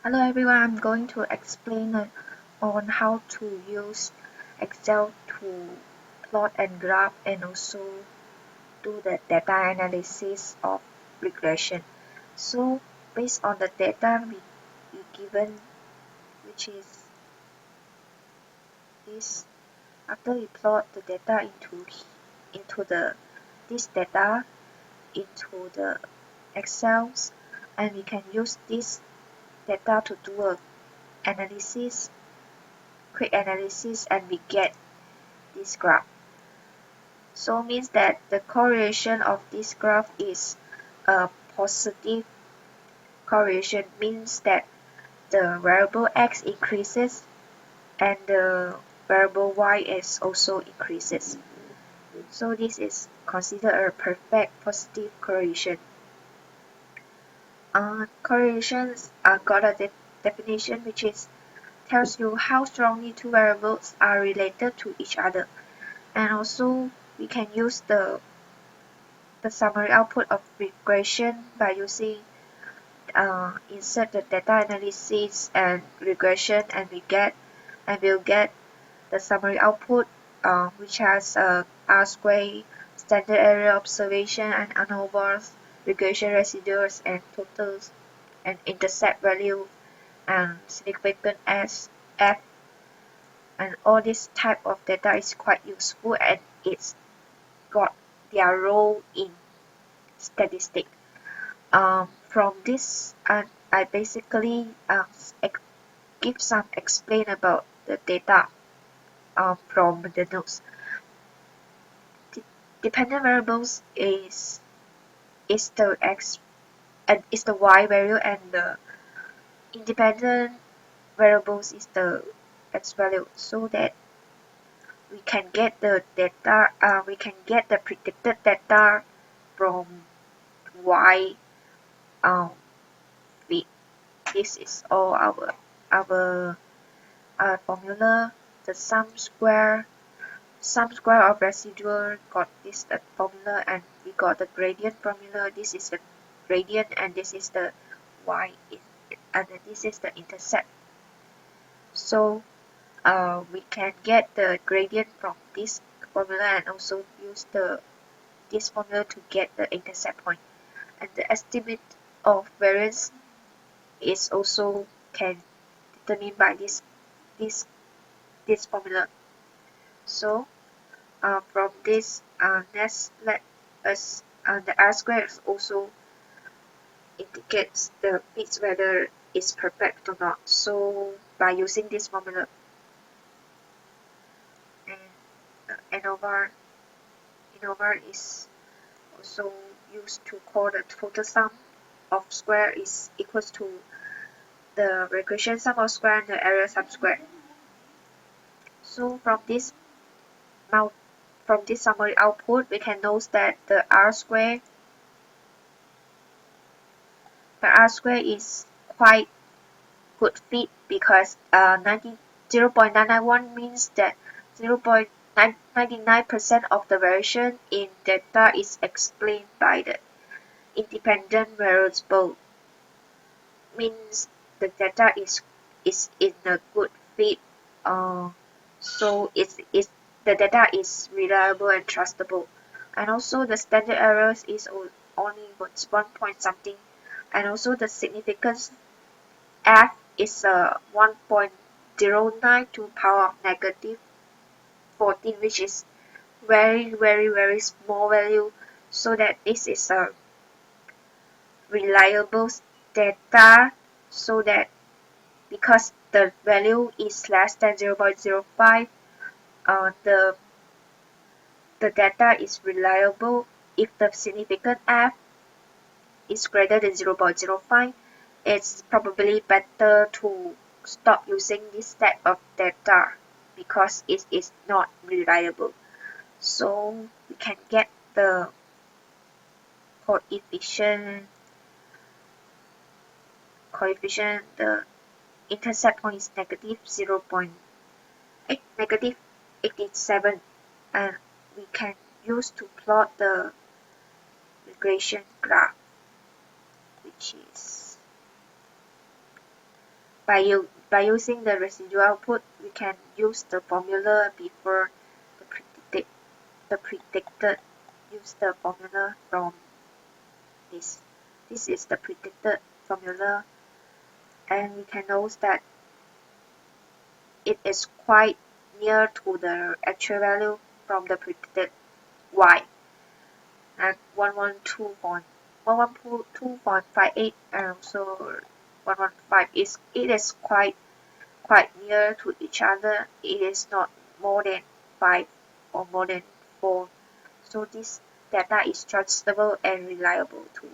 Hello everyone, I'm going to explain on how to use Excel to plot and graph and also do the data analysis of regression. So based on the data we given, which is this, after we plot the data into this data into the Excels, and we can use this data to do a analysis quick analysis, and we get this graph. So means that the correlation of this graph is a positive correlation, means that the variable x increases and the variable y is also increases. So this is considered a perfect positive correlation. Correlations got a definition which is tells you how strongly two variables are related to each other, and also we can use the summary output of regression by using insert the data analysis and regression, and we'll get the summary output, which has R square, standard error observation, and ANOVAs, regression residuals, and totals, and intercept value, and significant S F, and all this type of data is quite useful, and it's got their role in statistics. From this, I basically give some explain about the data from the notes. Dependent variables is the x and is the y value, and the independent variables is the x value, so that we can get the data. We can get the predicted data from y. Um, we, this is all our formula. The sum square of residual got this formula, and we got the gradient formula. This is the gradient, and this is the y, and this is the intercept. So we can get the gradient from this formula, and also use this formula to get the intercept point. And the estimate of variance is also can determine by this formula. So from this, let us the R square also indicates the fits whether it's perfect or not. So by using this formula, and ANOVA is also used to call the total sum of square is equals to the regression sum of square and the error sum square. So from this summary output, we can note that the R square is quite good fit, because 0.991 means that 0.99% of the variation in data is explained by the independent variable, means the data is in a good fit, so the data is reliable and trustable. And also the standard errors is only 1 point something, and also the significance f is 1.09 to power of negative 14, which is very small value, so that this is a reliable data, so that because the value is less than 0.05, the data is reliable. If the significant f is greater than 0.05, it's probably better to stop using this type of data, because it is not reliable. So we can get the coefficient, the intercept point is negative 0.8, negative 87, and we can use to plot the regression graph, which is By using the residual output, we can use the formula before the predicted. Use the formula from this. This is the predicted formula, and we can note that it is quite near to the actual value from the predicted y at 112.58 and also 115 it is quite near to each other. It is not more than 5 or more than 4. So this data is trustable and reliable too.